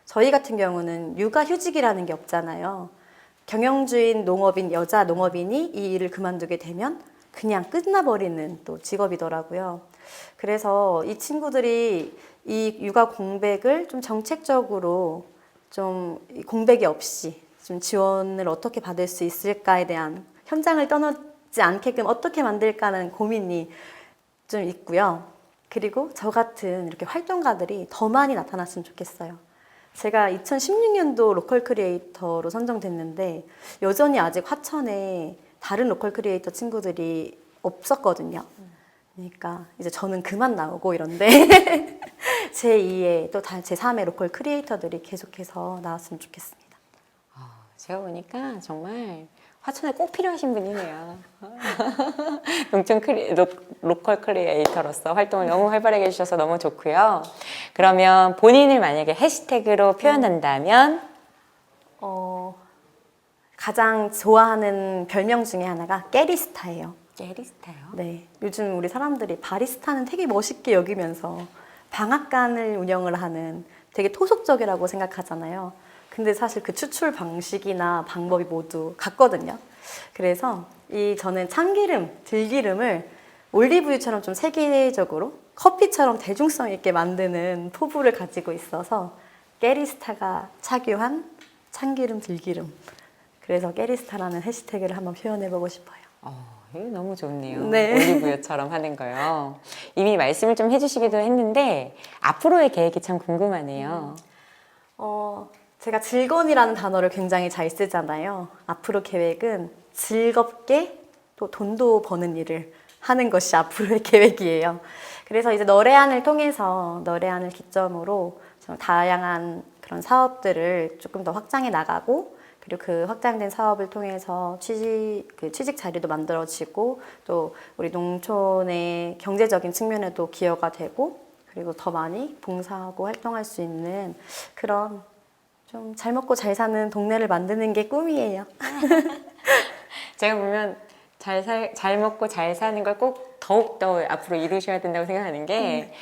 저희 같은 경우는 육아휴직이라는 게 없잖아요. 경영주인 농업인, 여자 농업인이 이 일을 그만두게 되면 그냥 끝나버리는 또 직업이더라고요. 그래서 이 친구들이 이 육아 공백을 좀 정책적으로 좀 공백이 없이 좀 지원을 어떻게 받을 수 있을까에 대한 현장을 떠나지 않게끔 어떻게 만들까라는 고민이 좀 있고요. 그리고 저 같은 이렇게 활동가들이 더 많이 나타났으면 좋겠어요. 제가 2016년도 로컬 크리에이터로 선정됐는데 여전히 아직 화천에 다른 로컬 크리에이터 친구들이 없었거든요. 그러니까 이제 저는 그만 나오고 이런데 제2의 또 제3의 로컬 크리에이터들이 계속해서 나왔으면 좋겠습니다. 제가 보니까 정말 화천에 꼭 필요하신 분이네요. 농촌 로컬 크리에이터로서 활동을 너무 활발하게 해주셔서 너무 좋고요. 그러면 본인을 만약에 해시태그로 표현한다면? 가장 좋아하는 별명 중에 하나가 깨리스타예요. 깨리스타요? 네, 요즘 우리 사람들이 바리스타는 되게 멋있게 여기면서 방앗간을 운영을 하는 되게 토속적이라고 생각하잖아요. 근데 사실 그 추출 방식이나 방법이 모두 같거든요. 그래서 저는 참기름, 들기름을 올리브유처럼 좀 세계적으로 커피처럼 대중성 있게 만드는 포부를 가지고 있어서 깨리스타가 착유한 참기름, 들기름. 그래서 깨리스타라는 해시태그를 한번 표현해보고 싶어요. 이거 너무 좋네요. 네. 올리브유처럼 하는 거요. 이미 말씀을 좀 해주시기도 했는데 앞으로의 계획이 참 궁금하네요. 제가 즐거움이라는 단어를 굉장히 잘 쓰잖아요. 앞으로 계획은 즐겁게 또 돈도 버는 일을 하는 것이 앞으로의 계획이에요. 그래서 이제 너레안을 통해서 너레안을 기점으로 좀 다양한 그런 사업들을 조금 더 확장해 나가고 그리고 그 확장된 사업을 통해서 취직 자리도 만들어지고 또 우리 농촌의 경제적인 측면에도 기여가 되고 그리고 더 많이 봉사하고 활동할 수 있는 그런 좀 잘 먹고 잘 사는 동네를 만드는 게 꿈이에요. 제가 보면 잘 먹고 잘 사는 걸 꼭 더욱더 앞으로 이루셔야 된다고 생각하는 게,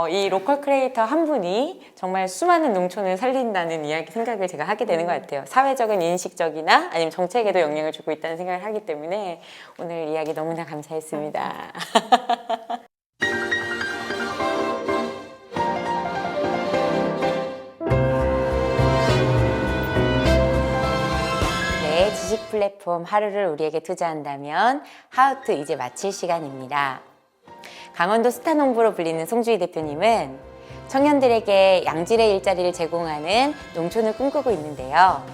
이 로컬 크리에이터 한 분이 정말 수많은 농촌을 살린다는 생각을 제가 하게 되는 것 같아요. 사회적인 인식적이나 아니면 정책에도 영향을 주고 있다는 생각을 하기 때문에 오늘 이야기 너무나 감사했습니다. 네, 지식 플랫폼 하루를 우리에게 투자한다면 하우투 이제 마칠 시간입니다. 강원도 스타 농부로 불리는 송주희 대표님은 청년들에게 양질의 일자리를 제공하는 농촌을 꿈꾸고 있는데요.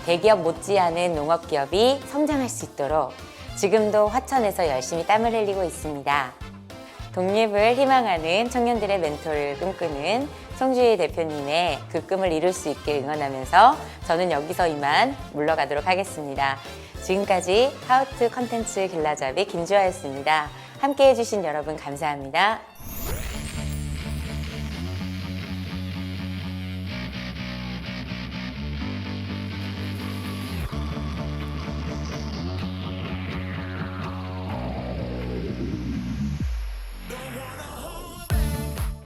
대기업 못지않은 농업기업이 성장할 수 있도록 지금도 화천에서 열심히 땀을 흘리고 있습니다. 독립을 희망하는 청년들의 멘토를 꿈꾸는 송주희 대표님의 그 꿈을 이룰 수 있게 응원하면서 저는 여기서 이만 물러가도록 하겠습니다. 지금까지 하우투 컨텐츠 길라잡이 김주아였습니다. 함께 해주신 여러분 감사합니다.